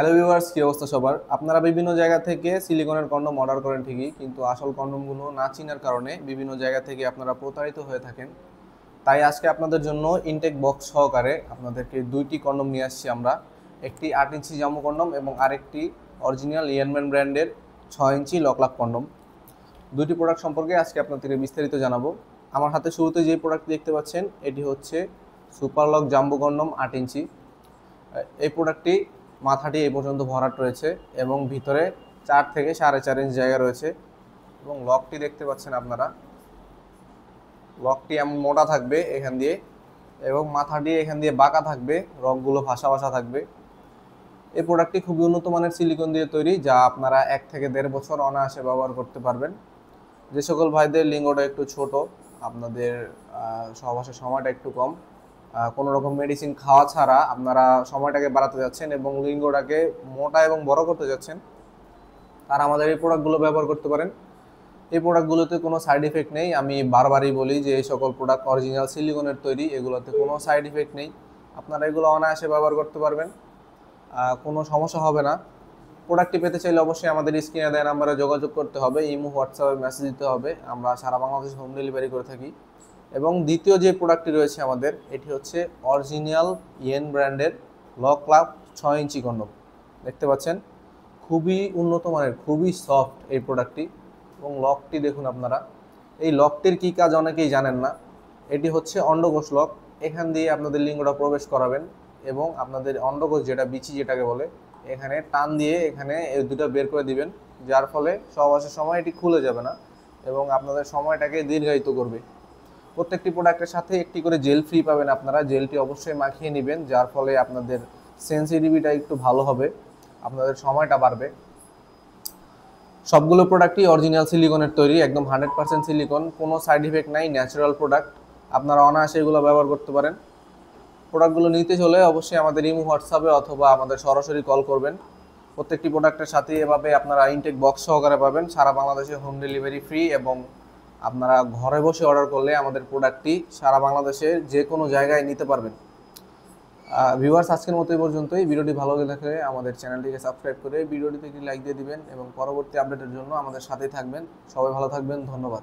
Hello viewers, কি অবস্থা সবার? আপনারা বিভিন্ন জায়গা থেকে সিলিকনের কন্ডম অর্ডার করেন ঠিকই, কিন্তু আসল কন্ডমগুলো না চিনার কারণে বিভিন্ন জায়গা থেকে আপনারা প্রতারিত হয়ে থাকেন। তাই আজকে আপনাদের জন্য ইনটেক বক্স সহকারে আপনাদেরকে দুইটি কন্ডম নিয়ে আসছি আমরা। একটি 8 ইঞ্চি জাম্বো কন্ডম এবং আরেকটি অরিজিনাল ইয়ানম্যান ব্র্যান্ডের 6 ইঞ্চি লকলাক কন্ডম। দুটি প্রোডাক্ট সম্পর্কে আজকে আপনাদেরকে বিস্তারিত জানাবো। আমার হাতে শুরুতে যে প্রোডাক্ট দেখতে পাচ্ছেন এটি হচ্ছে সুপার লক জাম্বো কন্ডম 8 ইঞ্চি। এই প্রোডাক্টটি মাথাটি এই পর্যন্ত ভরাট রয়েছে এবং ভিতরে 4 থেকে 4.5 ইঞ্চ জায়গা রয়েছে এবং লকটি দেখতে পাচ্ছেন আপনারা। লকটি এমন মোটা থাকবে এখান দিয়ে এবং মাথাটি এখান দিয়ে বাঁকা থাকবে, রকগুলো ভাসা ভাসা থাকবে। এই প্রোডাক্টটি খুবই উন্নত মানের সিলিকন দিয়ে তৈরি, যা আপনারা 1 থেকে 1.5 বছর অনায়াসে ব্যবহার করতে পারবেন। যে সকল ভাইদের লিঙ্গটা একটু ছোট, আপনাদের সহবাসের সময়টা একটু কম, কোনো রকম মেডিসিন খাওয়া ছাড়া আপনারা সময়টাকে বাড়াতে যাচ্ছেন এবং লিঙ্গটাকে মোটা এবং বড় করতে যাচ্ছেন, তারা আমাদের এই প্রোডাক্টগুলো ব্যবহার করতে পারেন। এই প্রোডাক্টগুলোতে কোনো সাইড ইফেক্ট নেই। আমি বারবারই বলি যে এই সকল প্রোডাক্ট অরিজিনাল সিলিকনের তৈরি, এগুলোতে কোনো সাইড ইফেক্ট নেই। আপনারা এগুলো অনায়াসে ব্যবহার করতে পারবেন, কোনো সমস্যা হবে না। প্রোডাক্টটি পেতে চাইলে অবশ্যই আমাদের স্ক্রিনে দেওয়া নাম্বারে যোগাযোগ করতে হবে, ইমো হোয়াটসঅ্যাপে মেসেজ দিতে হবে। আমরা সারা বাংলাদেশে হোম ডেলিভারি করে থাকি। এবং দ্বিতীয় যে প্রোডাক্টটি রয়েছে আমাদের, এটি হচ্ছে অরিজিনাল ইয়েন ব্র্যান্ডের লকলাক 6 ইঞ্চি কন্ডম। দেখতে পাচ্ছেন খুবই উন্নত মানের, খুবই সফট এই প্রোডাক্টটি। এবং লকটি দেখুন আপনারা। এই লকটির কী কাজ অনেকেই জানেন না। এটি হচ্ছে অন্ডকোষ লক। এখান দিয়ে আপনাদের লিঙ্গটা প্রবেশ করাবেন এবং আপনাদের অন্ডকোষ, যেটা বিচি যেটাকে বলে, এখানে টান দিয়ে এখানে এই দুটো বের করে দিবেন, যার ফলে সহবাসের সময় এটি খুলে যাবে না এবং আপনাদের সময়টাকে দীর্ঘায়িত করবে। প্রত্যেকটি প্রোডাক্টের সাথে একটি করে জেল ফ্রি পাবেন আপনারা। জেলটি অবশ্যই মাখিয়ে নেবেন, যার ফলে আপনাদের সেন্সিটিভিটা একটু ভালো হবে, আপনাদের সময়টা বাড়বে। সবগুলো প্রোডাক্টই অরিজিনাল সিলিকনের তৈরি, একদম 100% সিলিকন, কোনো সাইড ইফেক্ট নাই, ন্যাচারাল প্রোডাক্ট। আপনারা অনায়াসে এগুলো ব্যবহার করতে পারেন। প্রোডাক্টগুলো নিতে চলে অবশ্যই আমাদের ইমো হোয়াটসঅ্যাপে অথবা আমাদের সরাসরি কল করবেন। প্রত্যেকটি প্রোডাক্টের সাথে এভাবে আপনারা ইনটেক বক্স সহকারে পাবেন। সারা বাংলাদেশে হোম ডেলিভারি ফ্রি এবং আপনারা ঘরে বসে অর্ডার করলে আমাদের প্রোডাক্টটি সারা বাংলাদেশের যে কোনো জায়গায় নিতে পারবেন। ভিউয়ার্স, আজকের মতো এই পর্যন্তই। ভিডিওটি ভালো লাগলে আমাদের চ্যানেলটিকে সাবস্ক্রাইব করে ভিডিওটিতে একটি লাইক দিয়ে দিবেন এবং পরবর্তী আপডেটের জন্য আমাদের সাথেই থাকবেন। সবাই ভালো থাকবেন, ধন্যবাদ।